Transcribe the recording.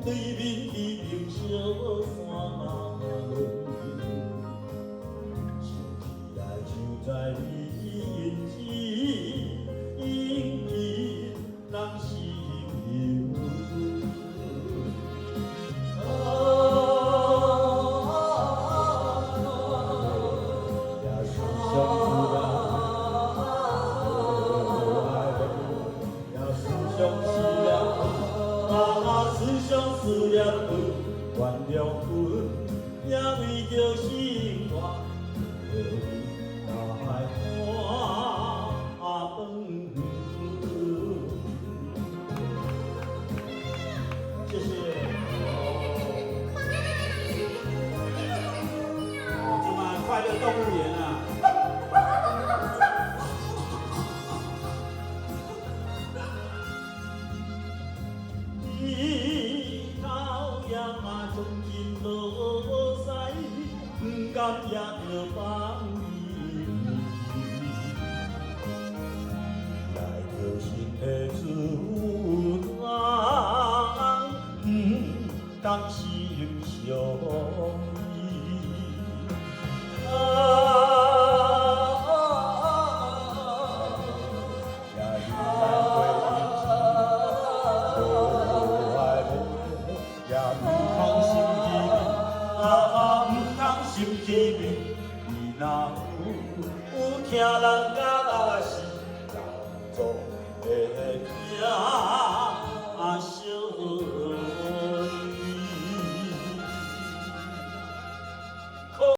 对面的冰小山，想起来就在你眼前，隐隐人心忧。也是相思也是相思思想思念分，原谅阮，也为着生活，哪爱看饭。谢谢。今晚快乐动物园啊！从今落西，不甘也着放你，来着心的滋味，不当心伤意。心机面，你若有听人甲我是人做。